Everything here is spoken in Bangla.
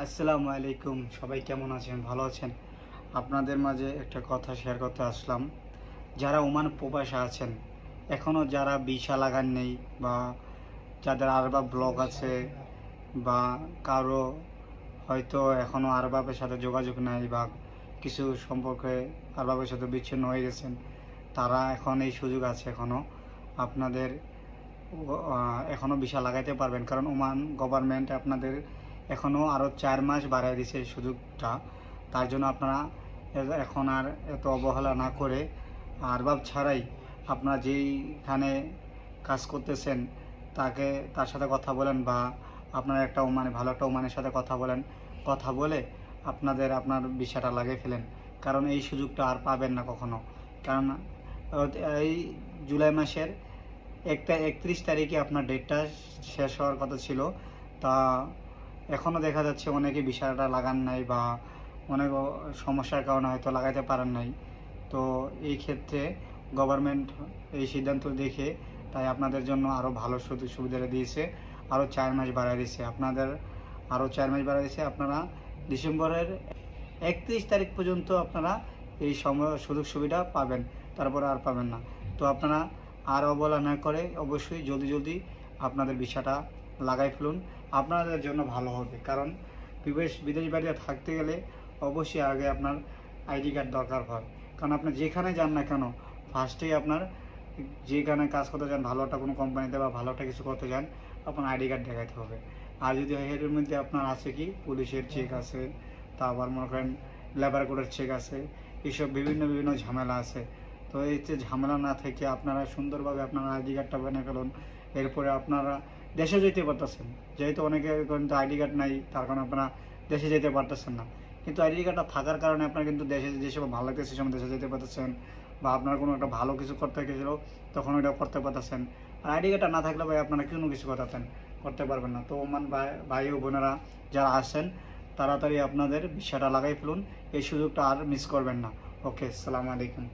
আসসালামু আলাইকুম। সবাই কেমন আছেন? ভালো আছেন? আপনাদের মাঝে একটা কথা শেয়ার করতে আসলাম। যারা ওমান প্রবাসে আছেন, এখনও যারা ভিসা লাগান নেই বা যাদের আরবাব ব্লক আছে বা কারো হয়তো এখনও আরবাবের সাথে যোগাযোগ নাই বা কিছু সম্পর্কে আরবাবের সাথে বিচ্ছিন্ন হয়ে গেছেন, তারা এখন এই সুযোগ আছে এখনও আপনাদের এখনও ভিসা লাগাইতে পারবেন। কারণ ওমান গভর্নমেন্ট আপনাদের এখনও আরও 4 মাস বাড়ায় দিছে এই সুযোগটা। তার জন্য আপনারা এখন আর এত অবহেলা না করে আরবাব ছাড়াই আপনারা যেইখানে কাজ করতেছেন তার সাথে কথা বলেন বা আপনার একটা ভালো একটা ওমানের সাথে কথা বলেন। কথা বলে আপনার ভিসাটা লাগিয়ে ফেলেন। কারণ এই সুযোগটা আর পাবেন না কখনো। কারণ এই জুলাই মাসের 31 তারিখে আপনার ডেটটা শেষ হওয়ার কথা ছিল। তা এখনও দেখা যাচ্ছে অনেকে ভিসাটা লাগান নাই বা অনেক সমস্যার কারণে হয়তো লাগাইতে পারেন নাই। তো এই ক্ষেত্রে গভর্নমেন্ট এই সিদ্ধান্ত দেখে তাই আপনাদের জন্য আরও ভালো সুযোগ সুবিধাটা দিয়েছে। আরও 4 মাস বাড়ায় দিয়েছে আপনাদের, আরও 4 মাস বাড়ায় দিয়েছে। আপনারা ডিসেম্বরের 31 তারিখ পর্যন্ত আপনারা এই সুযোগ সুবিধা পাবেন, তারপরে আর পাবেন না। তো আপনারা আর অবহেলা না করে অবশ্যই জলদি আপনাদের ভিসাটা লাগাই ফেলুন। আপনাদের জন্য ভালো হবে। কারণ বিদেশ বাড়িতে থাকতে গেলে অবশ্যই আগে আপনার আইডি কার্ড দরকার হয়। কারণ আপনি যেখানে যান না কেন, ফার্স্টেই আপনার যেখানে কাজ করতে যান, ভালো একটা কোনো কোম্পানিতে বা ভালো একটা কিছু করতে যান, আপনার আইডি কার্ড দেখাতে হবে। আর যদি এর মধ্যে আপনার আছে কি পুলিশের চেক আছে, তারপর মনে করেন লেবার কোডের চেক আছে, এইসব বিভিন্ন ঝামেলা আছে। তো এই যে ঝামেলা না থেকে আপনারা সুন্দরভাবে আপনার আইডি কার্ডটা বানিয়ে ফেলুন। এরপরে আপনারা দেশে যেতে পারতেছেন। যেহেতু অনেকে কিন্তু আইডি কার্ড নাই, তার কারণে আপনারা দেশে যেতে পারতেছেন না। কিন্তু আইডি কার্ডটা থাকার কারণে আপনারা কিন্তু দেশে যে সময় ভালো লাগছে সে সময় দেশে যেতে পারতেছেন বা আপনার কোনো একটা ভালো কিছু করতে গেছিলো তখন ওইটা করতে পারতেছেন। আর আইডি কার্ডটা না থাকলে ভাই আপনারা কোনো কিছু করতে পারবেন না। তো ওমান ভাই ও বোনেরা যারা আসছেন তাড়াতাড়ি আপনাদের ভিসাটা লাগাই ফেলুন। এই সুযোগটা আর মিস করবেন না। ওকে, আসসালামু আলাইকুম।